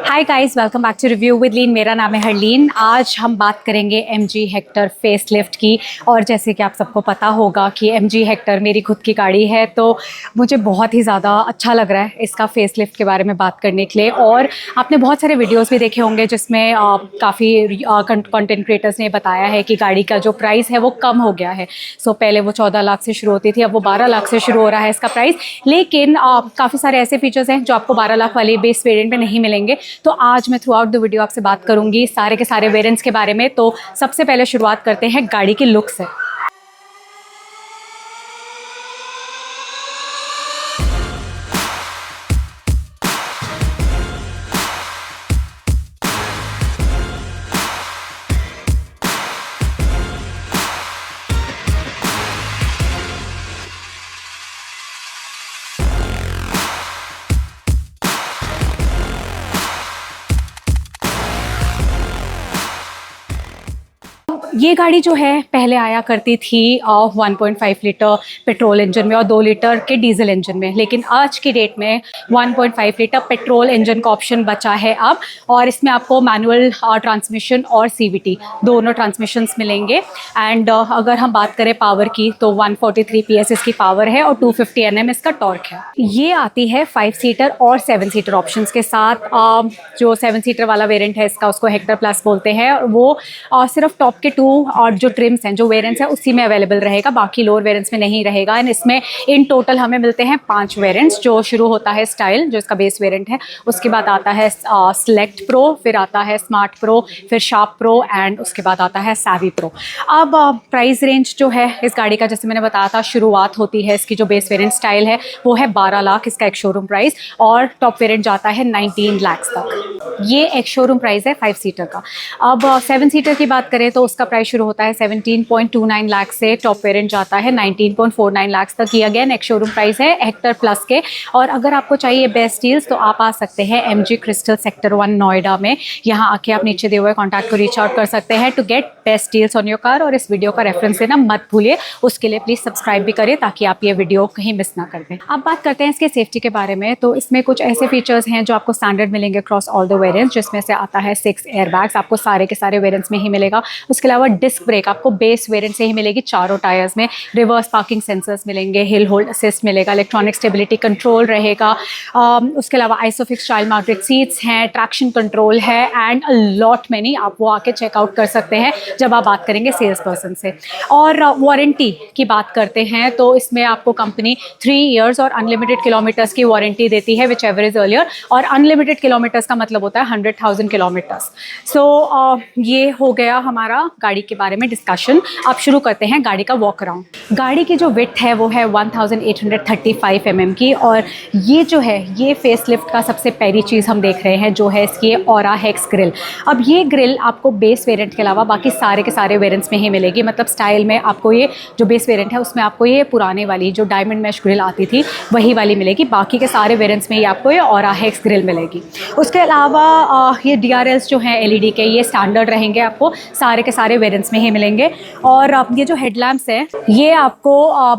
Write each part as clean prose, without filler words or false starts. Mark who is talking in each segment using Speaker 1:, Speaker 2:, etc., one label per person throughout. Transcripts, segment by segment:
Speaker 1: Hi guys, welcome back to review with Lean. मेरा नाम है हरलीन। आज हम बात करेंगे MG हेक्टर फेसलिफ्ट की। और जैसे कि आप सबको पता होगा कि MG हेक्टर मेरी खुद की गाड़ी है, तो मुझे बहुत ही ज़्यादा अच्छा लग रहा है इसका फेसलिफ्ट के बारे में बात करने के लिए। और आपने बहुत सारे वीडियोस भी देखे होंगे जिसमें काफ़ी कंटेंट क्रिएटर्स ने बताया है कि गाड़ी का जो प्राइस है वो कम हो गया है। सो पहले वो 14 लाख से शुरू होती थी, अब वो 12 लाख से शुरू हो रहा है इसका प्राइस। लेकिन काफ़ी सारे ऐसे फीचर्स हैं जो आपको 12 लाख वाले बेस वेरिएंट में नहीं मिलेंगे। तो आज मैं थ्रू आउट द वीडियो आपसे बात करूंगी सारे के सारे वेरिएंट्स के बारे में। तो सबसे पहले शुरुआत करते हैं गाड़ी की लुक से। ये गाड़ी जो है पहले आया करती थी 1.5 लीटर पेट्रोल इंजन में और 2 लीटर के डीजल इंजन में। लेकिन आज की डेट में 1.5 लीटर पेट्रोल इंजन का ऑप्शन बचा है अब। और इसमें आपको मैनुअल ट्रांसमिशन और CVT दोनों ट्रांसमिशंस मिलेंगे। एंड अगर हम बात करें पावर की तो 143 PS इसकी पावर है और 250 Nm इसका टॉर्क है। ये आती है 5 सीटर और 7 सीटर ऑप्शंस के साथ। जो 7 सीटर वाला वेरिएंट है इसका, उसको हेक्टर प्लस बोलते हैं। वो सिर्फ टॉप के 2 और जो ट्रिम्स हैं, जो वेरिएंट्स हैं, उसी में अवेलेबल रहेगा, बाकी लोअर वेरिएंट्स में नहीं रहेगा। एंड इसमें इन टोटल हमें मिलते हैं 5 वेरिएंट्स। जो शुरू होता है स्टाइल, जो इसका बेस वेरिएंट है, उसके बाद आता है सेलेक्ट प्रो, फिर आता है स्मार्ट प्रो, फिर शार्प प्रो एंड उसके बाद आता है सैवी प्रो। अब प्राइस रेंज जो है इस गाड़ी का, जैसे मैंने बताया था, शुरुआत होती है इसकी जो बेस वेरिएंट स्टाइल है वो है 12 लाख इसका एक शोरूम प्राइस, और टॉप वेरिएंट जाता है 19 लाख तक। ये एक शोरूम प्राइस है 5 सीटर का। अब 7 सीटर की बात करें तो उसका प्राइस शुरू होता है 17.29 लाख से, टॉप वेरिएंट जाता है 19.49 लाख तक। ये अगेन एक शोरूम प्राइस है हेक्टर प्लस के। और अगर आपको चाहिए बेस्ट डील्स तो आप आ सकते हैं MG क्रिस्टल सेक्टर 1 नोएडा में। यहाँ आके आप नीचे दिए हुए कॉन्टैक्ट को रीच आउट कर सकते हैं to get best deals on your car. और इस वीडियो का रेफरेंस देना मत भूलिए, उसके लिए प्लीज सब्सक्राइब भी करें ताकि आप ये वीडियो कहीं मिस ना कर दें। अब बात करते हैं इसके सेफ्टी के बारे में। तो इसमें कुछ ऐसे फीचर्स हैं जो आपको स्टैंडर्ड मिलेंगे क्रॉस ऑल द वेरिएंट्स, जिसमें से आता है 6 एयरबैग्स, आपको सारे के सारे वेरिएंट्स में ही मिलेगा। उसके अलावा डिस्क ब्रेक आपको बेस वेरिएंट से ही मिलेगी चारों टायर्स में। रिवर्स पार्किंग सेंसर्स मिलेंगे, हिल होल्ड असिस्ट मिलेगा, इलेक्ट्रॉनिक स्टेबिलिटी कंट्रोल रहेगा। उसके अलावा आइसोफिक्स चाइल्ड माउंटेड सीट्स हैं, ट्रैक्शन कंट्रोल है एंड अ लॉट मैनी। आप वो आके चेकआउट कर सकते हैं जब आप बात करेंगे सेल्स पर्सन से। और वारंटी की बात करते हैं तो इसमें आपको कंपनी 3 इयर्स और अनलिमिटेड किलोमीटर्स की वारंटी देती है, विच एवर इज अर्लियर। और अनलिमिटेड किलोमीटर्स का मतलब होता है 100,000 किलोमीटर्स। सो ये हो गया हमारा गाड़ी के बारे में डिस्कशन। अब शुरू करते हैं गाड़ी का वॉक अराउंड। गाड़ी की जो विड्थ है वो है 1835 mm की। और ये जो है ये फेसलिफ्ट का सबसे पहली चीज़ हम देख रहे हैं जो है इसकी ऑरा हेक्स ग्रिल। अब ये ग्रिल आपको बेस वेरिएंट के अलावा बाकी सारे के सारे वेरिएंट्स में ही मिलेगी। मतलब स्टाइल में आपको ये जो बेस वेरिएंट है उसमें आपको ये पुराने वाली जो डायमंड मैश ग्रिल आती थी वही वाली मिलेगी। बाकी के सारे वेरिएंट्स में ही आपको ये ऑरा हेक्स ग्रिल मिलेगी। उसके अलावा ये DRLs जो हैं LED के, ये स्टैंडर्ड रहेंगे, आपको सारे के सारे वेरिएंट्स में ही मिलेंगे। और ये जो हेडलैम्प्स है ये आपको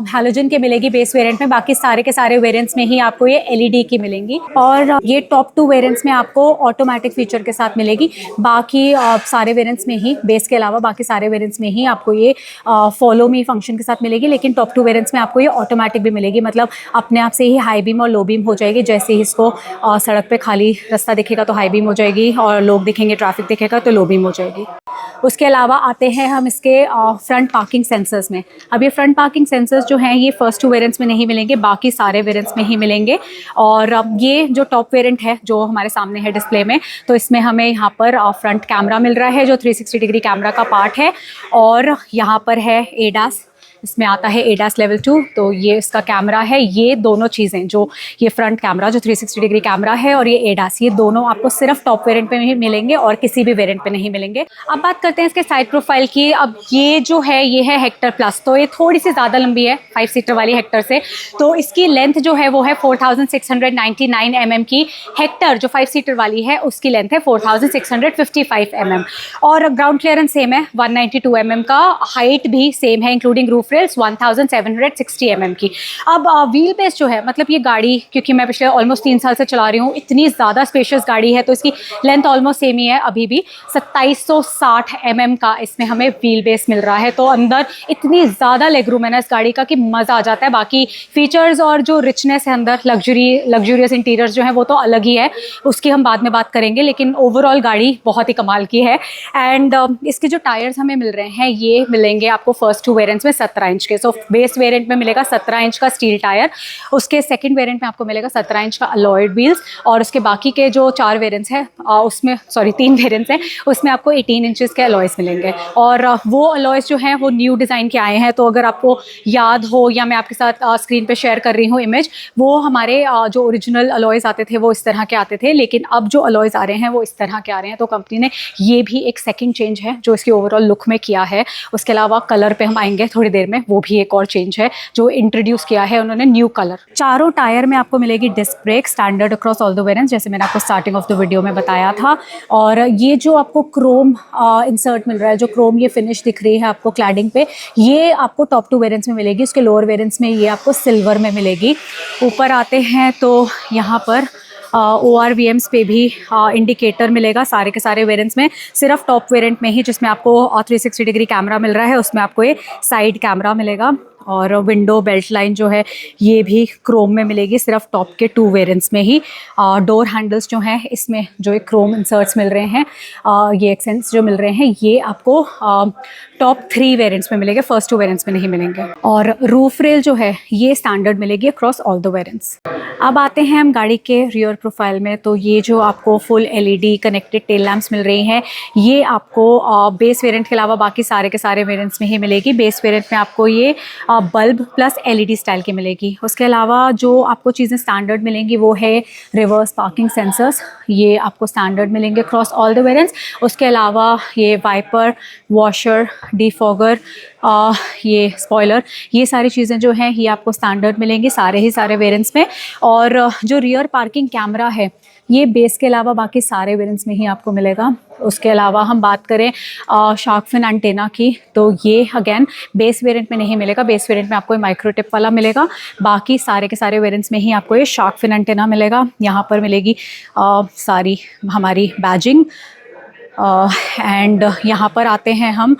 Speaker 1: हैलोजन के मिलेगी बेस वेरिएंट में, बाकी सारे के सारे वेरिएंट्स में ही आपको ये LED की मिलेंगी। और ये टॉप 2 वेरिएंट्स में आपको ऑटोमेटिक फीचर के साथ मिलेगी। बाकी सारे वेरिएंट्स में ही, बेस के अलावा बाकी सारे वेरिएंट्स में ही आपको ये फॉलो मी फंक्शन के साथ मिलेगी। लेकिन टॉप 2 वेरिएंट्स में आपको ये ऑटोमेटिक भी मिलेगी, मतलब अपने आप से ही हाई बीम और लो बीम हो जाएगी। जैसे ही इसको सड़क पे खाली रास्ता दिखेगा तो हाई बीम हो जाएगी, और लोग दिखेंगे, ट्रैफिक दिखेगा तो लो बीम हो जाएगी। उसके अलावा आते हैं हम इसके फ्रंट पार्किंग सेंसर्स में। अब ये फ्रंट पार्किंग सेंसर्स जो हैं ये फर्स्ट 2 वेरिएंट्स में नहीं मिलेंगे, बाकी सारे वेरिएंट्स में ही मिलेंगे। और ये जो टॉप वेरिएंट है जो हमारे सामने है डिस्प्ले में, तो इसमें हमें यहाँ पर फ्रंट कैमरा मिल रहा है जो 360 डिग्री कैमरा का पार्ट है। और यहाँ पर है ADAS, इसमें आता है ADAS लेवल 2, तो ये इसका कैमरा है। ये दोनों चीज़ें, जो ये फ्रंट कैमरा जो 360 डिग्री कैमरा है और ये ADAS, ये दोनों आपको सिर्फ टॉप वेरिएंट पे ही मिलेंगे और किसी भी वेरिएंट पे नहीं मिलेंगे। अब बात करते हैं इसके साइड प्रोफाइल की। अब ये जो है ये है हेक्टर प्लस, तो ये थोड़ी सी ज़्यादा लंबी है 5 सीटर वाली हेक्टर से। तो इसकी लेंथ जो है वो है 4699 mm की। हेक्टर जो 5 सीटर वाली है उसकी लेंथ है 4655 mm। और ग्राउंड क्लियरेंस सेम है 192 mm का। हाइट भी सेम है including roof roof rails 1760 mm की। अब व्हील बेस जो है, मतलब ये गाड़ी, क्योंकि मैं पिछले ऑलमोस्ट 3 साल से चला रही हूँ, इतनी ज़्यादा स्पेशियस गाड़ी है, तो इसकी लेंथ ऑलमोस्ट सेम ही है अभी भी। 2760 mm का इसमें हमें व्हील बेस मिल रहा है, तो अंदर इतनी ज़्यादा लेग रूम है ना इस गाड़ी का कि मज़ा आ जाता है। बाकी फीचर्स और जो रिचनेस है अंदर, लग्जूरियस इंटीरियर्स जो है वो तो अलग ही है, उसकी हम बाद में बात करेंगे, लेकिन ओवरऑल गाड़ी बहुत ही कमाल की है। एंड इसके जो टायर्स हमें मिल रहे हैं ये मिलेंगे आपको फर्स्ट 2 वेरिएंट्स में 17 इंच के। सो बेस वेरिएंट में मिलेगा 17 इंच का स्टील टायर, उसके सेकंड वेरिएंट में आपको मिलेगा 17 इंच का अलॉयड व्हील्स, और उसके बाकी के जो 4 वेरिएंट्स हैं उसमें 3 वेरिएंट्स हैं, उसमें आपको 18 इंचेस के अलॉयस मिलेंगे। और वो अलॉयस जो हैं वो न्यू डिज़ाइन के आए हैं, तो अगर आपको याद हो या मैं आपके साथ स्क्रीन पे शेयर कर रही हूँ इमेज, वो हमारे जो ओरिजिनल अलॉयस आते थे वो इस तरह के आते थे, लेकिन अब जो अलॉयस आ रहे हैं वो इस तरह के आ रहे हैं। तो कंपनी ने ये भी एक सेकंड चेंज है जो इसकी ओवरऑल लुक में किया है। उसके अलावा कलर पे हम आएंगे थोड़ी देर में, वो भी एक और चेंज है जो इंट्रोड्यूस किया है उन्होंने, न्यू कलर। चारों टायर में आपको मिलेगी disc brake standard across all the variants, जैसे मैंने आपको स्टार्टिंग ऑफ द वीडियो में बताया था। और ये जो आपको क्रोम इंसर्ट मिल रहा है, जो क्रोम ये फिनिश दिख रही है आपको क्लैडिंग पे, ये आपको टॉप 2 वेरिएंट्स में मिलेगी। उसके लोअर वेरिएंट्स में ये आपको सिल्वर में मिलेगी। ऊपर आते हैं तो यहाँ पर ORVMs पे भी इंडिकेटर मिलेगा सारे के सारे वेरिएंट्स में। सिर्फ टॉप वेरिएंट में ही, जिसमें आपको 360 डिग्री कैमरा मिल रहा है, उसमें आपको ये साइड कैमरा मिलेगा। और विंडो बेल्ट लाइन जो है ये भी क्रोम में मिलेगी, सिर्फ टॉप के 2 वेरिएंट्स में ही। डोर हैंडल्स जो हैं इसमें जो एक क्रोम इंसर्ट्स मिल रहे हैं, ये एक्सेंट्स जो मिल रहे हैं, ये आपको टॉप 3 वेरिएंट्स में मिलेंगे, फर्स्ट 2 वेरिएंट्स में नहीं मिलेंगे। और रूफ रेल जो है ये स्टैंडर्ड मिलेगी अक्रॉस ऑल द वेरिएंट्स। अब आते हैं हम गाड़ी के रियर प्रोफाइल में, तो ये जो आपको full LED connected tail lamps मिल रही हैं, ये आपको बेस वेरिएंट के अलावा बाकी सारे के सारे वेरिएंट्स में ही मिलेगी। बेस वेरिएंट में आपको ये बल्ब प्लस LED स्टाइल की मिलेगी। उसके अलावा जो आपको चीज़ें स्टैंडर्ड मिलेंगी वो है रिवर्स पार्किंग सेंसर्स, ये आपको स्टैंडर्ड मिलेंगे अक्रॉस ऑल द वेरिएंट्स। उसके अलावा ये वाइपर, वॉशर, डिफॉगर, ये स्पॉइलर, ये सारी चीज़ें जो हैं ये आपको स्टैंडर्ड मिलेंगी सारे ही सारे वेरिएंट्स में। और जो रियर पार्किंग कैमरा है ये बेस के अलावा बाकी सारे वेरिएंट्स में ही आपको मिलेगा। उसके अलावा हम बात करें शार्क फिन एंटेना की, तो ये अगेन बेस वेरिएंट में नहीं मिलेगा। बेस वेरिएंट में आपको माइक्रो टिप वाला मिलेगा, बाकी सारे के सारे वेरिएंट्स में ही आपको ये शार्क फिन एंटेना मिलेगा। यहाँ पर मिलेगी सारी हमारी बैजिंग। एंड यहाँ पर आते हैं हम,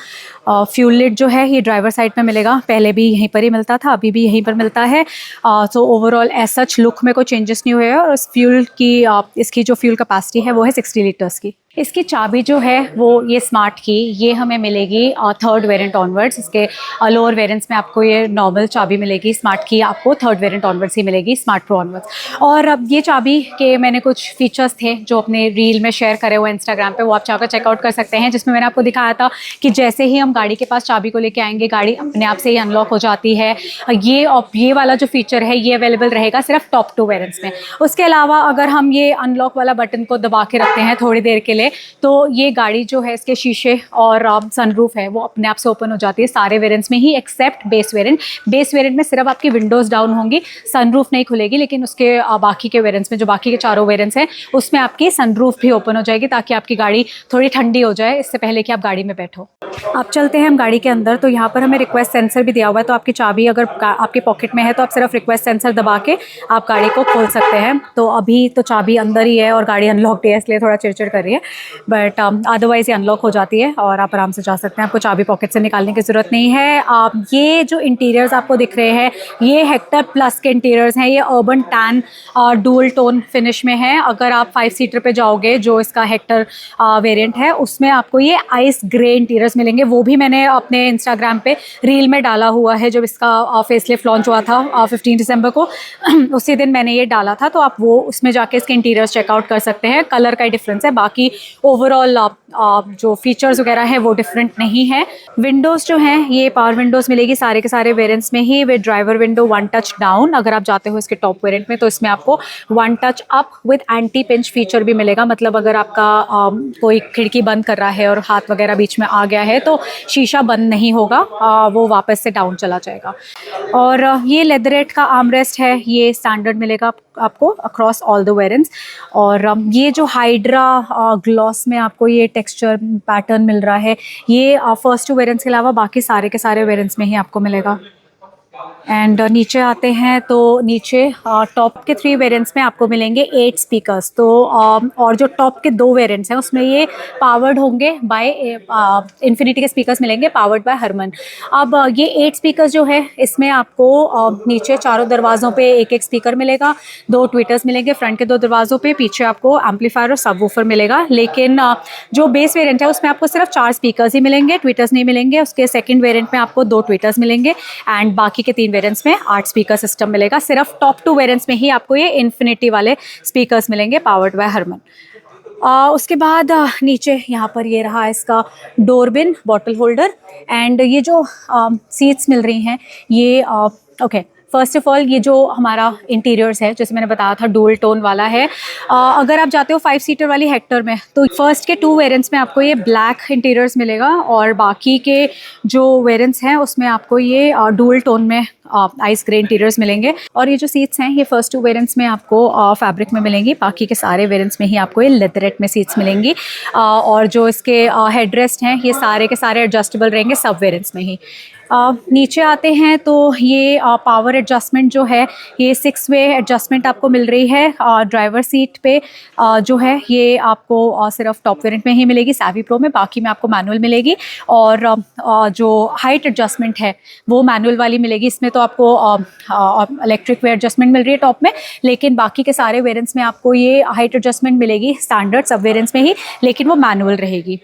Speaker 1: फ्यूल लिड जो है ये ड्राइवर साइड में मिलेगा, पहले भी यहीं पर ही मिलता था, अभी भी यहीं पर मिलता है। So overall as such look में कोई चेंजेस नहीं हुए हैं। और इस फ्यूल की इसकी जो फ्यूल कैपेसिटी है वो है 60 लीटर्स की। इसकी चाबी जो है वो ये स्मार्ट की, ये हमें मिलेगी 3rd वेरिएंट ऑनवर्ड्स। इसके लोअर वेरिएंट्स में आपको ये नॉर्मल चाबी मिलेगी, स्मार्ट की आपको 3rd वेरिएंट ऑनवर्ड्स ही मिलेगी, स्मार्ट प्रो ऑनवर्ड्स। और अब ये चाबी के मैंने कुछ फीचर्स थे जो अपने रील में शेयर करे हुए इंस्टाग्राम पे, वो आप चाहकर चेकआउट कर सकते हैं, जिसमें मैंने आपको दिखाया था कि जैसे ही हम गाड़ी के पास चाबी को लेके आएंगे गाड़ी अपने आप से ही अनलॉक हो जाती है। ये वाला जो फीचर है ये अवेलेबल रहेगा सिर्फ टॉप 2 वेरिएंट्स में। उसके अलावा अगर हम ये अनलॉक वाला बटन को दबा के रखते हैं थोड़ी देर के लिए, तो ये गाड़ी जो है इसके शीशे और सनरूफ है वो अपने आप से ओपन हो जाती है सारे वेरिएंट्स में ही, except base variant. Base variant में सिर्फ आपकी विंडोज़ डाउन होंगी, सनरूफ नहीं खुलेगी, लेकिन उसके बाकी के वेरिएंट्स में, जो बाकी के 4 वेरिएंट्स हैं, उसमें आपकी सनरूफ भी ओपन हो जाएगी ताकि आपकी गाड़ी थोड़ी ठंडी हो जाए इससे पहले कि आप गाड़ी में बैठो। अब चलते हैं हम गाड़ी के अंदर, तो यहाँ पर हमें रिक्वेस्ट सेंसर भी दिया हुआ है, तो आपकी चाबी अगर आपके पॉकेट में है तो आप सिर्फ रिक्वेस्ट सेंसर दबा के आप गाड़ी को खोल सकते हैं। तो अभी तो चाबी अंदर ही है और गाड़ी अनलॉक्ड है, इसलिए थोड़ा चिड़चिड़ कर रही है, बट अदरवाइज ये अनलॉक हो जाती है और आप आराम से जा सकते हैं, आपको चाबी पॉकेट से निकालने की ज़रूरत नहीं है। ये जो इंटीरियर्स आपको दिख रहे हैं ये हेक्टर प्लस के इंटीरियर्स हैं, ये urban tan dual tone finish में है। अगर आप 5 सीटर पे जाओगे, जो इसका हेक्टर वेरिएंट है, उसमें आपको ये आइस ग्रे इंटीरियर्स मिलेंगे। वो भी मैंने अपने इंस्टाग्राम पे रील में डाला हुआ है, जब इसका फेसलिफ्ट लॉन्च हुआ था 15 दिसंबर को, उसी दिन मैंने ये डाला था, तो आप वो उसमें जाके इसके इंटीरियर्स चेकआउट कर सकते हैं। कलर का ही डिफरेंस है, बाकी ओवरऑल जो फीचर्स वगैरह है वो डिफरेंट नहीं है। विंडोज़ जो हैं ये पावर विंडोज़ मिलेगी सारे के सारे वेरिएंट्स में ही, with driver window 1 touch down. अगर आप जाते हो इसके टॉप वेरिएंट में तो इसमें आपको 1 touch up with anti pinch feature भी मिलेगा। मतलब अगर आपका कोई खिड़की बंद कर रहा है और हाथ वगैरह बीच में आ गया है तो शीशा बंद नहीं होगा, वो वापस से डाउन चला जाएगा। और ये लेदरेट का आर्मरेस्ट है, ये स्टैंडर्ड मिलेगा आपको अक्रॉस ऑल द वेरिएंट्स। और ये जो हाइड्रा ग्लॉस में आपको ये टेक्सचर पैटर्न मिल रहा है, ये फर्स्ट 2 वेरिएंट्स के अलावा बाकी सारे के सारे वेरिएंट्स में ही आपको मिलेगा। एंड नीचे आते हैं तो नीचे टॉप के 3 वेरिएंट्स में आपको मिलेंगे 8 स्पीकर्स। तो और जो टॉप के 2 वेरिएंट्स हैं उसमें ये पावर्ड होंगे बाय इन्फिनिटी के स्पीकर्स मिलेंगे पावर्ड बाय हरमन। अब ये 8 स्पीकर्स जो है इसमें आपको नीचे चारों दरवाज़ों पे एक एक स्पीकर मिलेगा, 2 ट्विटर्स मिलेंगे फ्रंट के 2 दरवाज़ों पे, पीछे आपको एम्पलीफायर और सबवूफर मिलेगा। लेकिन जो बेस वेरिएंट है उसमें आपको सिर्फ 4 स्पीकर्स ही मिलेंगे, ट्विटर्स नहीं मिलेंगे। उसके सेकेंड वेरिएंट में आपको 2 ट्विटर्स मिलेंगे एंड बाकी के 3 वेरिएंट्स में 8 स्पीकर सिस्टम मिलेगा। सिर्फ टॉप 2 वेरिएंट्स में ही आपको ये इन्फिनिटी वाले स्पीकर्स मिलेंगे पावर्ड बाय हरमन। उसके बाद नीचे यहाँ पर ये रहा इसका डोरबिन बॉटल होल्डर। एंड ये जो सीट्स मिल रही हैं ये ओके, फर्स्ट ऑफ ऑल ये जो हमारा इंटीरियर्स है जैसे मैंने बताया था डुअल टोन वाला है। अगर आप जाते हो 5 सीटर वाली हेक्टर में तो फर्स्ट के 2 वेरिएंट्स में आपको ये ब्लैक इंटीरियर्स मिलेगा और बाकी के जो वेरिएंट्स हैं उसमें आपको ये डुअल टोन में आइस ग्रे इंटीरियर्स मिलेंगे। और ये जो सीट्स हैं ये फर्स्ट 2 वेरिएंट्स में आपको फैब्रिक में मिलेंगी, बाकी के सारे वेरिएंट्स में ही आपको ये लेदरेट में सीट्स मिलेंगी। और जो इसके हेडरेस्ट हैं ये सारे के सारे एडजस्टेबल रहेंगे सब वेरिएंट्स में ही। नीचे आते हैं तो ये पावर एडजस्टमेंट जो है ये 6 वे एडजस्टमेंट आपको मिल रही है। ड्राइवर सीट पे जो है ये आपको सिर्फ टॉप वेरिएंट में ही मिलेगी सैवी प्रो में, बाकी में आपको मैनुअल मिलेगी। और जो हाइट एडजस्टमेंट है वो मैनुअल वाली मिलेगी। इसमें तो आपको इलेक्ट्रिक वे एडजस्टमेंट मिल रही है टॉप में, लेकिन बाकी के सारे वेरिएंट्स में आपको ये हाइट एडजस्टमेंट मिलेगी स्टैंडर्ड सब वेरिएंट्स में ही, लेकिन वो मैनुअल रहेगी।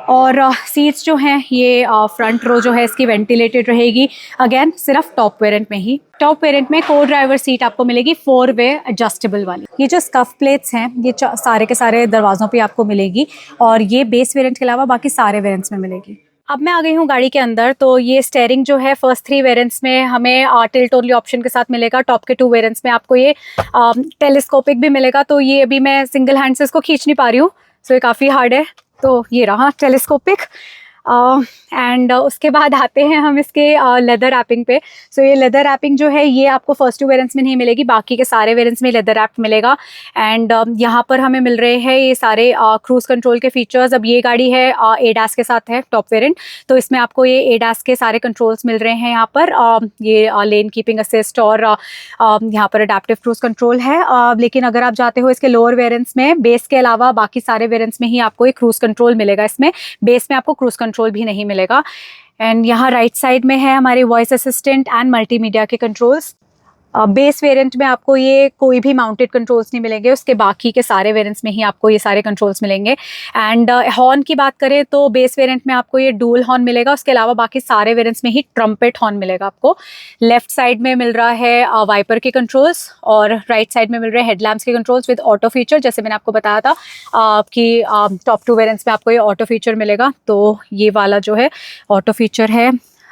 Speaker 1: और सीट्स जो हैं ये फ्रंट रो जो है इसकी वेंटिलेटेड रहेगी, अगेन सिर्फ टॉप वेरिएंट में ही। टॉप वेरिएंट में को ड्राइवर सीट आपको मिलेगी 4 वे एडजस्टेबल वाली। ये जो स्कफ प्लेट्स हैं ये सारे के सारे दरवाज़ों पे आपको मिलेगी और ये बेस वेरिएंट के अलावा बाकी सारे वेरिएंट्स में मिलेगी। अब मैं आ गई हूँ गाड़ी के अंदर। तो ये स्टेयरिंग जो है फर्स्ट 3 वेरिएंट्स में हमें टिल्ट ओनली ऑप्शन के साथ मिलेगा। टॉप के 2 वेरिएंट्स में आपको ये टेलीस्कोपिक भी मिलेगा। तो ये अभी मैं सिंगल हैंड से इसको खींच नहीं पा रही हूँ, सो ये काफ़ी हार्ड है। तो ये रहा टेलीस्कोपिक। एंड उसके बाद आते हैं हम इसके लेदर रैपिंग पे। सो ये लेदर रैपिंग जो है ये आपको फर्स्ट 2 वेरिएंट्स में नहीं मिलेगी, बाकी के सारे वेरिएंट्स में लेदर रैप मिलेगा। एंड यहाँ पर हमें मिल रहे हैं ये सारे क्रूज कंट्रोल के फीचर्स। अब ये गाड़ी है ADAS के साथ है टॉप वेरिएंट, तो इसमें आपको ये ADAS के सारे कंट्रोल्स मिल रहे हैं यहाँ पर। ये लेन कीपिंग असिस्ट और यहाँ पर अडेप्टिव क्रूज कंट्रोल है। लेकिन अगर आप जाते हो इसके लोअर वेरिएंट्स में बेस के अलावा बाकी सारे वेरिएंट्स में ही आपको एक क्रूज कंट्रोल मिलेगा। इसमें बेस में आपको क्रूज कंट्रोल भी नहीं मिलेगा। एंड यहाँ राइट साइड में है हमारे वॉइस असिस्टेंट एंड मल्टीमीडिया के कंट्रोल्स। बेस वेरिएंट में आपको ये कोई भी माउंटेड कंट्रोल्स नहीं मिलेंगे, उसके बाकी के सारे वेरिएंट्स में ही आपको ये सारे कंट्रोल्स मिलेंगे। एंड हॉर्न की बात करें तो बेस वेरिएंट में आपको ये डुअल हॉर्न मिलेगा, उसके अलावा बाकी सारे वेरिएंट्स में ही ट्रम्पेट हॉर्न मिलेगा आपको। लेफ्ट साइड में मिल रहा है वाइपर के कंट्रोल्स और राइट साइड में मिल रहे हैं हेडलैम्प्स के कंट्रोल्स विद ऑटो फीचर। जैसे मैंने आपको बताया था कि टॉप 2 वेरिएंट्स में आपको ये ऑटो फीचर मिलेगा, तो ये वाला जो है ऑटो फीचर है।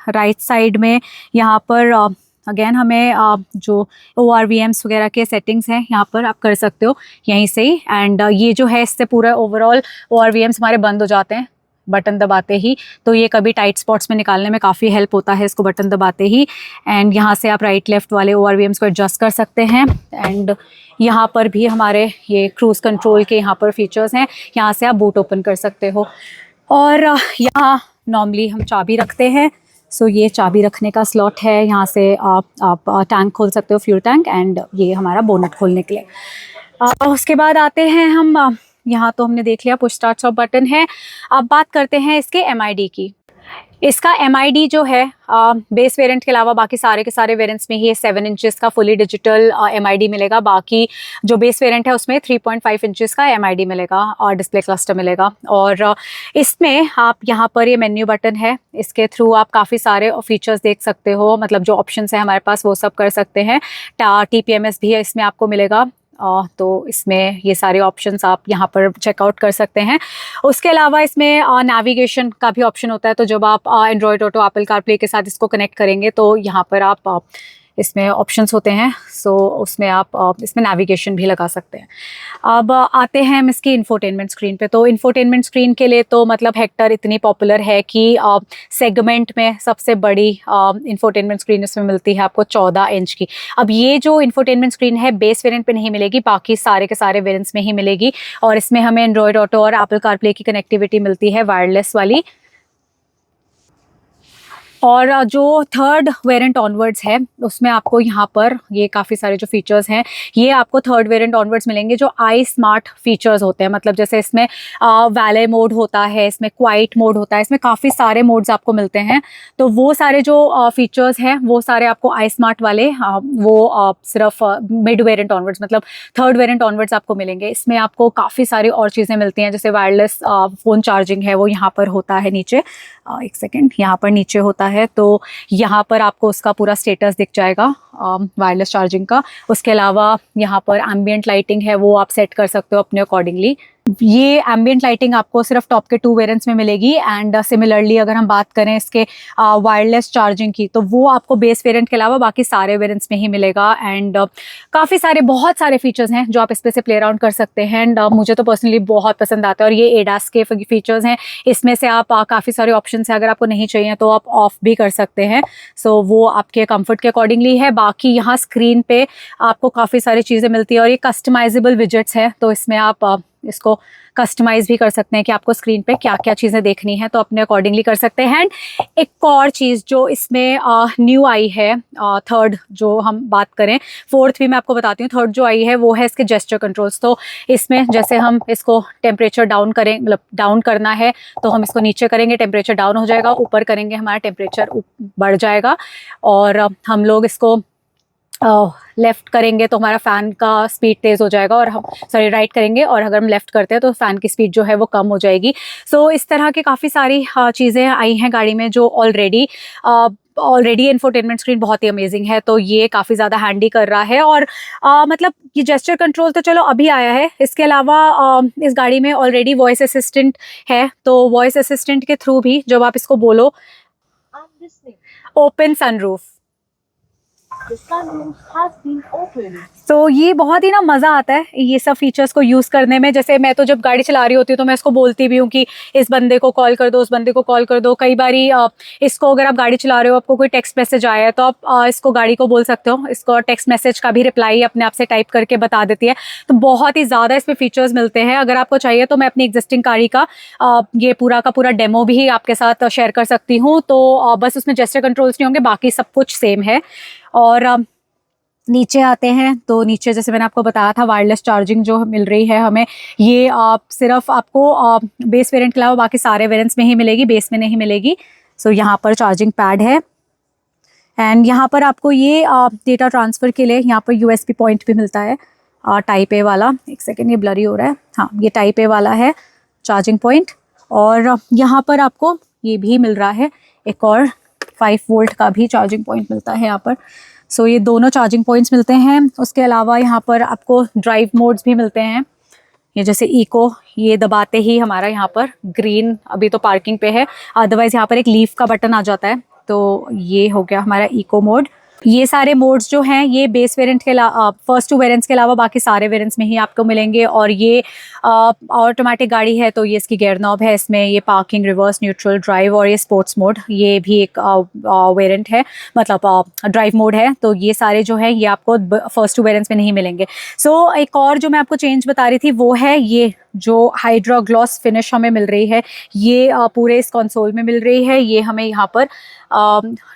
Speaker 1: राइट साइड में यहाँ पर अगेन हमें जो ORVMs वगैरह के सेटिंग्स हैं यहाँ पर आप कर सकते हो यहीं से ही। एंड ये जो है इससे पूरा ओवरऑल ORVMs हमारे बंद हो जाते हैं बटन दबाते ही, तो ये कभी टाइट स्पॉट्स में निकालने में काफ़ी हेल्प होता है इसको बटन दबाते ही। एंड यहाँ से आप राइट लेफ्ट वाले ORVMs को एडजस्ट कर सकते हैं। एंड यहाँ पर भी हमारे ये क्रूज़ कंट्रोल के यहाँ पर फीचर्स हैं, यहाँ से आप बूट ओपन कर सकते हो। और यहाँ नॉर्मली हम चाबी रखते हैं, सो ये चाबी रखने का स्लॉट है, यहाँ से आप टैंक खोल सकते हो, फ्यूल टैंक। एंड ये हमारा बोनट खोलने के लिए। उसके बाद आते हैं हम यहाँ तो हमने देख लिया पुश स्टार्ट स्टॉप बटन है। अब बात करते हैं इसके MID की। इसका MID जो है बेस वेरिएंट के अलावा बाकी सारे के सारे वेरिएंट्स में ही 7 इंचेस का फुली डिजिटल MID मिलेगा। बाकी जो बेस वेरिएंट है उसमें 3.5 इंचेस का MID मिलेगा और डिस्प्ले क्लस्टर मिलेगा। और इसमें आप यहाँ पर ये मेन्यू बटन है, इसके थ्रू आप काफ़ी सारे फीचर्स देख सकते हो, मतलब जो ऑप्शंस है हमारे पास वो सब कर सकते हैं। TPMS भी है इसमें आपको मिलेगा, तो इसमें ये सारे ऑप्शंस आप यहाँ पर चेकआउट कर सकते हैं। उसके अलावा इसमें नेविगेशन का भी ऑप्शन होता है, तो जब आप एंड्रॉयड ऑटो एप्पल कारप्ले के साथ इसको कनेक्ट करेंगे तो यहाँ पर आप इसमें ऑप्शंस होते हैं, सो उसमें आप इसमें नेविगेशन भी लगा सकते हैं। अब आते हैं हम इसकी इंफोटेनमेंट स्क्रीन पे। तो इंफोटेनमेंट स्क्रीन के लिए तो मतलब हेक्टर इतनी पॉपुलर है कि सेगमेंट में सबसे बड़ी इंफोटेनमेंट स्क्रीन इसमें मिलती है आपको 14 इंच की। अब ये जो इंफोटेनमेंट स्क्रीन है बेस वेरिएंट पे नहीं मिलेगी, बाकी सारे के सारे वेरिएंट्स में ही मिलेगी। और इसमें हमें एंड्रॉयड ऑटो और एप्पल कारप्ले की कनेक्टिविटी मिलती है वायरलेस वाली। और जो थर्ड वेरिएंट ऑनवर्ड्स है उसमें आपको यहाँ पर ये काफ़ी सारे जो फीचर्स हैं ये आपको थर्ड वेरिएंट ऑनवर्ड्स मिलेंगे, जो आई स्मार्ट फीचर्स होते हैं। मतलब जैसे इसमें वैले मोड होता है, इसमें क्वाइट मोड होता है, इसमें काफ़ी सारे मोड्स आपको मिलते हैं। तो वो सारे जो फीचर्स हैं वो सारे आपको आई स्मार्ट वाले वो सिर्फ मिड वेरिएंट ऑनवर्ड्स मतलब थर्ड वेरिएंट ऑनवर्ड्स आपको मिलेंगे। इसमें आपको काफ़ी सारी और चीज़ें मिलती हैं, जैसे वायरलेस फ़ोन चार्जिंग है वो यहाँ पर होता है नीचे। एक सेकेंड, यहाँ पर नीचे होता है, तो यहाँ पर आपको उसका पूरा स्टेटस दिख जाएगा वायरलेस चार्जिंग का। उसके अलावा यहाँ पर एम्बिएंट लाइटिंग है वो आप सेट कर सकते हो अपने अकॉर्डिंगली। ये एम्बिएंट लाइटिंग आपको सिर्फ टॉप के 2 वेरिएंट्स में मिलेगी। एंड सिमिलरली अगर हम बात करें इसके वायरलेस चार्जिंग की, तो वो आपको बेस वेरिएंट के अलावा बाकी सारे वेरिएंट्स में ही मिलेगा। एंड काफ़ी सारे बहुत सारे फीचर्स हैं जो आप इस पे से प्ले अराउंड कर सकते हैं। एंड मुझे तो पर्सनली बहुत पसंद आता है। और ये एडास के फीचर्स हैं, इसमें से आप काफ़ी सारे ऑप्शन है, अगर आपको नहीं चाहिए तो आप ऑफ भी कर सकते हैं। सो वो आपके कंफर्ट के अकॉर्डिंगली है। बाकी यहाँ स्क्रीन पे आपको काफ़ी सारी चीज़ें मिलती है और ये कस्टमाइजेबल विजेट्स है, तो इसमें आप इसको कस्टमाइज भी कर सकते हैं कि आपको स्क्रीन पे क्या क्या चीज़ें देखनी है, तो अपने अकॉर्डिंगली कर सकते हैं। एंड एक और चीज़ जो इसमें न्यू आई है, थर्ड जो हम बात करें, फोर्थ भी मैं आपको बताती हूँ, थर्ड जो आई है वो है इसके जेस्चर कंट्रोल्स। तो इसमें जैसे हम इसको टेम्परेचर डाउन करें, मतलब डाउन करना है तो हम इसको नीचे करेंगे, टेम्परेचर डाउन हो जाएगा, ऊपर करेंगे हमारा टेम्परेचर बढ़ जाएगा। और हम लोग इसको लेफ़्ट करेंगे तो हमारा फ़ैन का स्पीड तेज़ हो जाएगा, और हम राइट करेंगे और अगर हम लेफ़्ट करते हैं तो फ़ैन की स्पीड जो है वो कम हो जाएगी। सो इस तरह के काफ़ी सारी चीज़ें आई हैं गाड़ी में जो ऑलरेडी इंफोटेनमेंट स्क्रीन बहुत ही अमेजिंग है, तो ये काफ़ी ज़्यादा हैंडी कर रहा है। और मतलब ये जेस्चर कंट्रोल तो चलो अभी आया है, इसके अलावा इस गाड़ी में ऑलरेडी वॉइस असिस्टेंट है। तो वॉइस असिस्टेंट के थ्रू भी जब आप इसको बोलो open sunroof,
Speaker 2: The sunroof has been opened.
Speaker 1: तो ये बहुत ही ना मज़ा आता है ये सब फीचर्स को यूज़ करने में। जैसे मैं तो जब गाड़ी चला रही होती हूँ तो मैं इसको बोलती भी हूँ कि इस बंदे को कॉल कर दो, उस बंदे को कॉल कर दो। कई बारी इसको अगर आप गाड़ी चला रहे हो, आपको कोई टेक्स्ट मैसेज आया है, तो आप इसको गाड़ी को बोल सकते हो, इसको टेक्स्ट मैसेज का भी रिप्लाई अपने आप से टाइप करके बता देती है। तो बहुत ही ज़्यादा इसमें फीचर्स मिलते हैं। अगर आपको चाहिए तो मैं अपनी एग्जिस्टिंग गाड़ी का ये पूरा का पूरा डेमो भी आपके साथ शेयर कर सकती हूँ। तो बस उसमें जेस्चर कंट्रोल्स नहीं होंगे, बाकी सब कुछ सेम है। और नीचे आते हैं तो नीचे जैसे मैंने आपको बताया था वायरलेस चार्जिंग जो मिल रही है हमें, ये सिर्फ आपको बेस वेरिएंट के अलावा बाकी सारे वेरिएंट्स में ही मिलेगी, बेस में नहीं मिलेगी। सो यहाँ पर चार्जिंग पैड है। एंड यहाँ पर आपको ये डेटा ट्रांसफ़र के लिए यहाँ पर USB पॉइंट भी मिलता है, टाइप ए वाला। एक सेकेंड, ये ब्लरी हो रहा है, हाँ ये टाइप ए वाला है चार्जिंग पॉइंट। और यहाँ पर आपको ये भी मिल रहा है, एक और 5 वोल्ट का भी चार्जिंग पॉइंट मिलता है यहाँ पर। सो ये दोनों चार्जिंग पॉइंट्स मिलते हैं। उसके अलावा यहाँ पर आपको ड्राइव मोड्स भी मिलते हैं। ये जैसे इको, ये दबाते ही हमारा यहाँ पर ग्रीन, अभी तो पार्किंग पे है, अदरवाइज़ यहाँ पर एक लीफ का बटन आ जाता है, तो ये हो गया हमारा इको मोड। ये सारे मोड्स जो हैं ये बेस वेरिएंट के अलावा, फर्स्ट 2 वेरिएंट्स के अलावा बाकी सारे वेरिएंट्स में ही आपको मिलेंगे। और ये ऑटोमेटिक गाड़ी है तो ये इसकी गियर नॉब है, इसमें ये पार्किंग, रिवर्स, न्यूट्रल, ड्राइव और ये स्पोर्ट्स मोड, ये भी एक वेरिएंट है, मतलब ड्राइव मोड है। तो ये सारे जो है ये आपको फर्स्ट 2 वेरिएंट्स में नहीं मिलेंगे। सो एक और जो मैं आपको चेंज बता रही थी वो है ये जो हाइड्रा ग्लॉस फिनिश हमें मिल रही है, ये पूरे इस कंसोल में मिल रही है। ये हमें यहाँ पर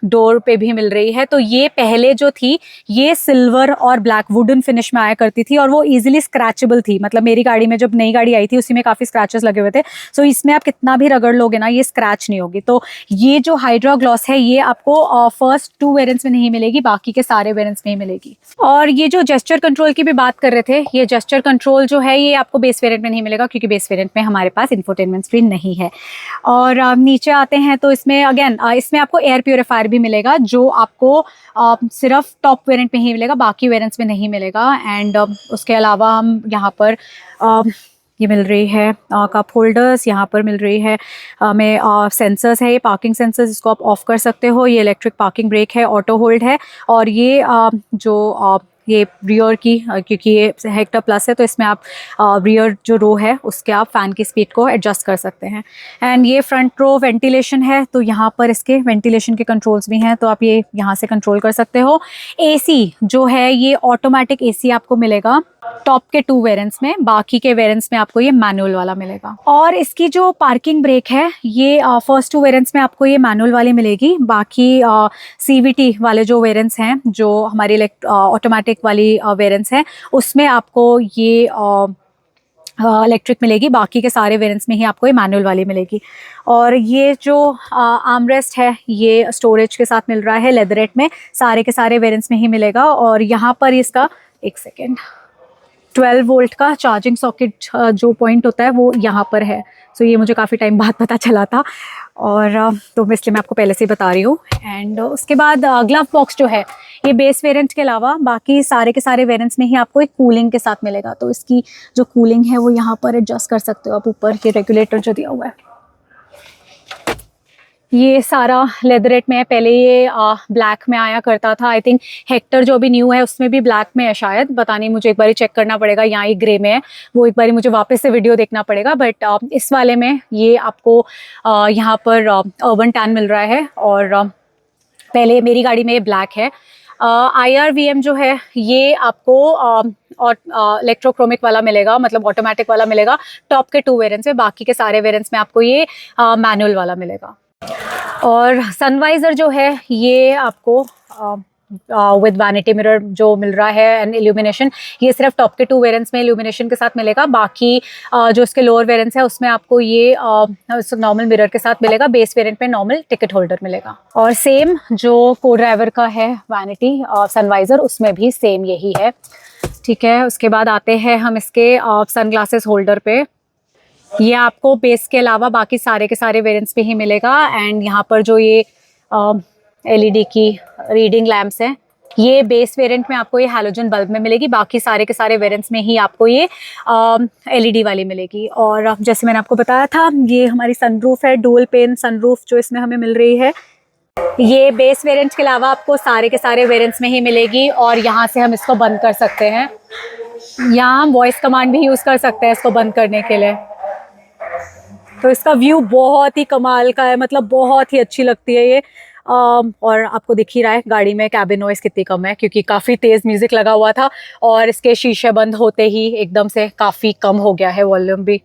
Speaker 1: डोर पे भी मिल रही है। तो ये पहले जो थी ये सिल्वर और ब्लैक वुडन फिनिश में आया करती थी और वो इजीली स्क्रैचेबल थी। मतलब मेरी गाड़ी में जब नई गाड़ी आई थी उसी में काफ़ी स्क्रैचेस लगे हुए थे। सो इसमें आप कितना भी रगड़ लोगे ना ये स्क्रैच नहीं होगी। तो ये जो हाइड्रा ग्लॉस है ये आपको फर्स्ट 2 वेरिएंट्स में नहीं मिलेगी, बाकी के सारे वेरिएंट्स में ही मिलेगी। और ये जो जेस्चर कंट्रोल की भी बात कर रहे थे, ये जेस्चर कंट्रोल जो है ये आपको बेस वेरिएंट में नहीं मिलेगा क्योंकि बेस वेरिएंट में हमारे पास इंफोटेनमेंट स्क्रीन नहीं है। और नीचे आते हैं तो इसमें अगेन इसमें आपको एयर प्योरीफायर भी मिलेगा जो आपको सिर्फ टॉप वेरिएंट में ही मिलेगा, बाकी वेरिएंट्स में नहीं मिलेगा। एंड उसके अलावा हम यहाँ पर ये मिल रही है कप होल्डर्स, यहाँ पर मिल रही है हमें सेंसर्स है, ये पार्किंग सेंसर्स, इसको आप ऑफ कर सकते हो। ये इलेक्ट्रिक पार्किंग ब्रेक है, ऑटो होल्ड है। और ये ये रियर की क्योंकि ये हेक्टर प्लस है तो इसमें आप रियर जो रो है उसके आप फ़ैन की स्पीड को एडजस्ट कर सकते हैं। एंड ये फ्रंट रो वेंटिलेशन है, तो यहाँ पर इसके वेंटिलेशन के कंट्रोल्स भी हैं, तो आप ये यहाँ से कंट्रोल कर सकते हो। एसी जो है ये ऑटोमेटिक एसी आपको मिलेगा टॉप के 2 वेरिएंट्स में, बाकी के वेरिएंट्स में आपको ये मैनुअल वाला मिलेगा। और इसकी जो पार्किंग ब्रेक है ये फर्स्ट 2 वेरिएंट्स में आपको ये मैनुअल वाली मिलेगी, बाकी CVT वाले जो वेरिएंट्स हैं, जो हमारी ऑटोमेटिक वाली वेरिएंट्स हैं, उसमें आपको ये इलेक्ट्रिक मिलेगी। बाकी के सारे वेरिएंट्स में ही आपको ये मैनुअल वाली मिलेगी। और ये जो आर्मरेस्ट है ये स्टोरेज के साथ मिल रहा है लेदरेट में, सारे के सारे वेरिएंट्स में ही मिलेगा। और यहाँ पर इसका 12 वोल्ट का चार्जिंग सॉकेट जो पॉइंट होता है वो यहाँ पर है। सो ये मुझे काफ़ी टाइम बाद पता चला था, और तो इसलिए मैं आपको पहले से ही बता रही हूँ। एंड उसके बाद ग्लव बॉक्स जो है ये बेस वेरिएंट के अलावा बाकी सारे के सारे वेरिएंट्स में ही आपको एक कूलिंग के साथ मिलेगा, तो इसकी जो कूलिंग है वो यहाँ पर एडजस्ट कर सकते हो आप, ऊपर ये रेगुलेटर जो दिया हुआ है। ये सारा लेदरेट में है, पहले ये ब्लैक में आया करता था। आई थिंक हेक्टर जो भी न्यू है उसमें भी ब्लैक में है शायद, पता नहीं, मुझे एक बार चेक करना पड़ेगा। यहाँ ये ग्रे में है, वो एक बार मुझे वापस से वीडियो देखना पड़ेगा। बट इस वाले में ये आपको यहाँ पर अर्बन टैन मिल रहा है, और पहले मेरी गाड़ी में ये ब्लैक है। IRVM जो है ये आपको और इलेक्ट्रोक्रोमिक वाला मिलेगा, मतलब ऑटोमेटिक वाला मिलेगा टॉप के 2 वेरिएंट्स में। बाकी के सारे वेरिएंट्स में आपको ये मैनुअल वाला मिलेगा। और सनवाइज़र जो है ये आपको विद वैनिटी मिरर जो मिल रहा है एंड इल्यूमिनेशन, ये सिर्फ टॉप के 2 वेरिएंट्स में इल्यूमिनेशन के साथ मिलेगा। बाकी जो इसके लोअर वेरिएंट्स है उसमें आपको ये नॉर्मल मिरर के साथ मिलेगा। बेस वेरिएंट पे नॉर्मल टिकट होल्डर मिलेगा। और सेम जो को ड्राइवर का है वैनिटी सनवाइज़र, उसमें भी सेम यही है। ठीक है, उसके बाद आते हैं हम इसके सनग्लासेस होल्डर पे। ये आपको बेस के अलावा बाकी सारे के सारे वेरिएंट्स पे ही मिलेगा। एंड यहाँ पर जो ये LED की रीडिंग लैम्प्स हैं, ये बेस वेरिएंट में आपको ये हैलोजन बल्ब में मिलेगी। बाकी सारे के सारे वेरिएंट्स में ही आपको ये LED वाली मिलेगी। और जैसे मैंने आपको बताया था, ये हमारी सनरूफ है, डुअल पेन सनरूफ जो इसमें हमें मिल रही है। ये बेस वेरिएंट्स के अलावा आपको सारे के सारे वेरिएंट्स में ही मिलेगी। और यहाँ से हम इसको बंद कर सकते हैं, यहाँ हम वॉइस कमांड भी यूज़ कर सकते हैं इसको बंद करने के लिए। तो इसका व्यू बहुत ही कमाल का है, मतलब बहुत ही अच्छी लगती है ये। और आपको दिख ही रहा है गाड़ी में कैबिन नॉइस कितनी कम है, क्योंकि काफ़ी तेज़ म्यूज़िक लगा हुआ था और इसके शीशे बंद होते ही एकदम से काफ़ी कम हो गया है वॉल्यूम भी।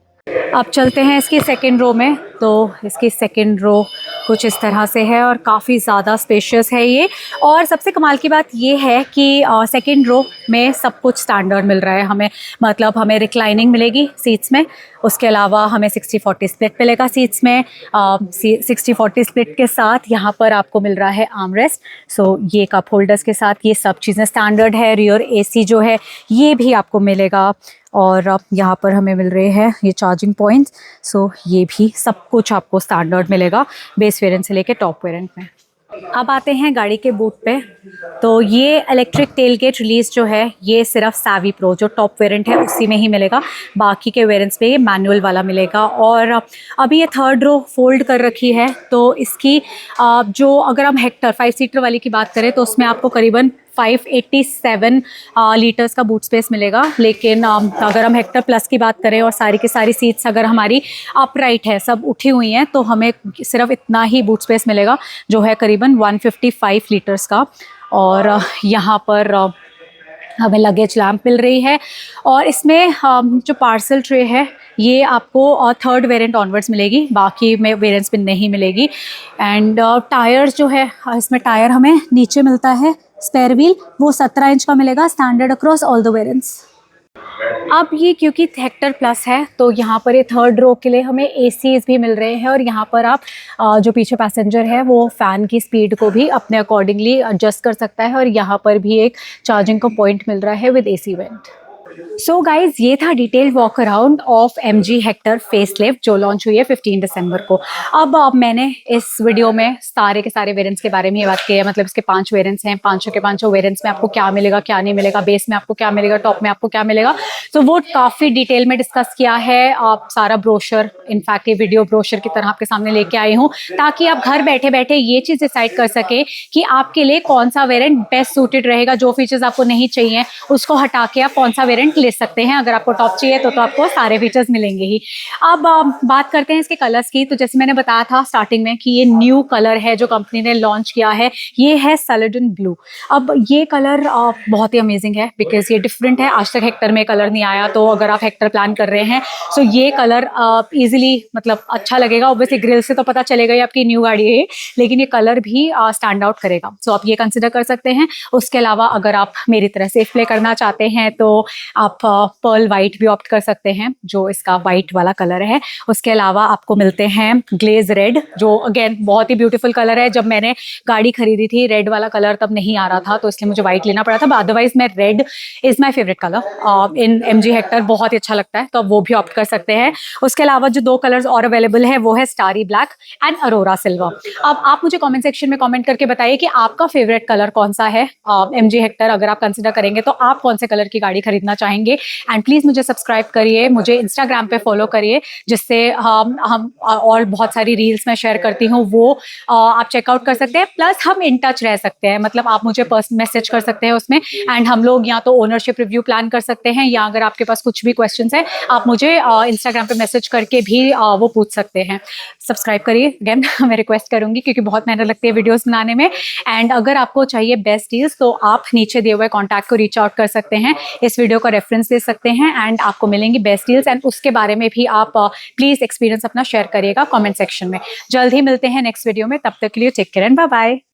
Speaker 1: अब चलते हैं इसकी सेकंड रो में। तो इसकी सेकंड रो कुछ इस तरह से है और काफ़ी ज़्यादा स्पेशियस है ये। और सबसे कमाल की बात ये है कि सेकंड रो में सब कुछ स्टैंडर्ड मिल रहा है हमें, मतलब हमें रिक्लाइनिंग मिलेगी सीट्स में, उसके अलावा हमें 60-40 स्प्लिट मिलेगा सीट्स में। 60-40 स्प्लिट के साथ यहाँ पर आपको मिल रहा है आर्मरेस्ट। सो ये कप होल्डर्स के साथ ये सब चीज़ें स्टैंडर्ड है। रियर AC जो है ये भी आपको मिलेगा। और यहाँ पर हमें मिल रहे हैं ये चार्जिंग पॉइंट्स। सो ये भी सब कुछ आपको स्टैंडर्ड मिलेगा बेस वेरिएंट से लेके टॉप वेरिएंट में। अब आते हैं गाड़ी के बूट पे। तो ये इलेक्ट्रिक टेलगेट रिलीज जो है ये सिर्फ सावी प्रो जो टॉप वेरिएंट है उसी में ही मिलेगा। बाकी के वेरिएंट्स पे ये मैनुअल वाला मिलेगा। और अभी ये थर्ड रो फोल्ड कर रखी है, तो इसकी जो अगर हम हेक्टर 5 सीटर वाली की बात करें तो उसमें आपको करीबन 587 लीटर्स का बूट स्पेस मिलेगा। लेकिन अगर हम हेक्टर प्लस की बात करें और सारी की सारी सीट्स अगर हमारी अपराइट है, सब उठी हुई हैं, तो हमें सिर्फ इतना ही बूट स्पेस मिलेगा जो है करीबन 155 लीटर्स का। और यहाँ पर हमें लगेज लैम्प मिल रही है। और इसमें जो पार्सल ट्रे है ये आपको थर्ड वेरिएंट ऑनवर्ड्स मिलेगी, बाकी में वेरिएंट्स में नहीं मिलेगी। एंड टायर्स जो है इसमें टायर हमें नीचे मिलता है, स्पेयर व्हील वो 17 इंच का मिलेगा standard across all the variants. अब ये क्योंकि हेक्टर प्लस है तो यहाँ पर ये थर्ड रो के लिए हमें ACs भी मिल रहे हैं। और यहाँ पर आप जो पीछे पैसेंजर है वो फ़ैन की स्पीड को भी अपने अकॉर्डिंगली एडजस्ट कर सकता है। और यहाँ पर भी एक चार्जिंग का पॉइंट मिल रहा है with AC went. So guys ये था detail walk around of MG Hector facelift जो लॉन्च हुई है 15 दिसंबर को। अब मैंने इस वीडियो में सारे के सारे वेरिएंट्स के बारे में ये बात की है, मतलब इसके 5 वेरिएंट्स हैं, पांचों के पांचों वेरिएंट्स में आपको क्या मिलेगा क्या नहीं मिलेगा, बेस में आपको क्या मिलेगा, टॉप में आपको क्या मिलेगा, तो वो काफी डिटेल में डिस्कस किया है। आप सारा ब्रोशर, इनफैक्ट ये वीडियो ब्रोशर की तरह आपके सामने लेके आई हूँ ताकि आप घर बैठे बैठे ये चीज डिसाइड कर सके कि आपके लिए कौन सा वेरिएंट बेस्ट सूटेड रहेगा। जो फीचर्स आपको नहीं चाहिए उसको हटा के आप कौन सा वेरिएंट ले सकते हैं। अगर आपको टॉप चाहिए तो आपको सारे फीचर्स मिलेंगे ही। अब बात करते हैं इसके कलर्स की। तो जैसे मैंने बताया था स्टार्टिंग में कि ये न्यू कलर है जो कंपनी ने लॉन्च किया है, ये है सैलेडन ब्लू। अब ये कलर बहुत ही अमेजिंग है बिकॉज ये डिफरेंट है, आज तक हेक्टर में कलर नहीं आया। तो अगर आप हेक्टर प्लान कर रहे हैं तो ये कलर इजिली मतलब अच्छा लगेगा। ऑब्वियसली ग्रिल से तो पता चलेगा ही आपकी न्यू गाड़ी है, लेकिन ये कलर भी स्टैंड आउट करेगा। सो आप ये कंसिडर कर सकते हैं। उसके अलावा अगर आप मेरी तरह सेफ प्ले करना चाहते हैं तो आप पर्ल वाइट भी ऑप्ट कर सकते हैं, जो इसका वाइट वाला कलर है। उसके अलावा आपको मिलते हैं ग्लेज रेड, जो अगेन बहुत ही ब्यूटीफुल कलर है। जब मैंने गाड़ी खरीदी थी रेड वाला कलर तब नहीं आ रहा था, तो इसलिए मुझे वाइट लेना पड़ा था। अदरवाइज मैं red is my favourite colour in MG Hector, बहुत ही अच्छा लगता है, तो आप वो भी ऑप्ट कर सकते हैं। उसके अलावा जो 2 कलर्स और अवेलेबल है वो है starry black and Arora silver. अब आप मुझे कमेंट सेक्शन में कमेंट करके बताइए कि आपका फेवरेट कलर कौन सा है। MG हेक्टर अगर आप कंसिडर करेंगे तो आप कौन से कलर की गाड़ी खरीदना चाहेंगे। एंड प्लीज मुझे सब्सक्राइब करिए, मुझे इंस्टाग्राम पे फॉलो करिए, जिससे हम और बहुत सारी रील्स में शेयर करती हूँ, वो आप चेकआउट कर सकते हैं। प्लस हम इन टच रह सकते हैं, मतलब आप मुझे पर्सनल मैसेज कर सकते हैं उसमें, एंड हम लोग या तो ओनरशिप रिव्यू प्लान कर सकते हैं, या अगर आपके पास कुछ भी क्वेश्चंस है आप मुझे इंस्टाग्राम पे मैसेज करके भी वो पूछ सकते हैं। सब्सक्राइब करिए अगेन मैं रिक्वेस्ट करूंगी, क्योंकि बहुत मेहनत लगती है वीडियोस बनाने में। एंड अगर आपको चाहिए बेस्ट डील्स तो आप नीचे दिए हुए कॉन्टैक्ट को रीच आउट कर सकते हैं, इस वीडियो का रेफरेंस दे सकते हैं, एंड आपको मिलेंगी बेस्ट डील्स। एंड उसके बारे में भी आप प्लीज एक्सपीरियंस अपना शेयर करिएगा कमेंट सेक्शन में। जल्द ही मिलते हैं नेक्स्ट वीडियो में, तब तक के लिए take care and bye bye.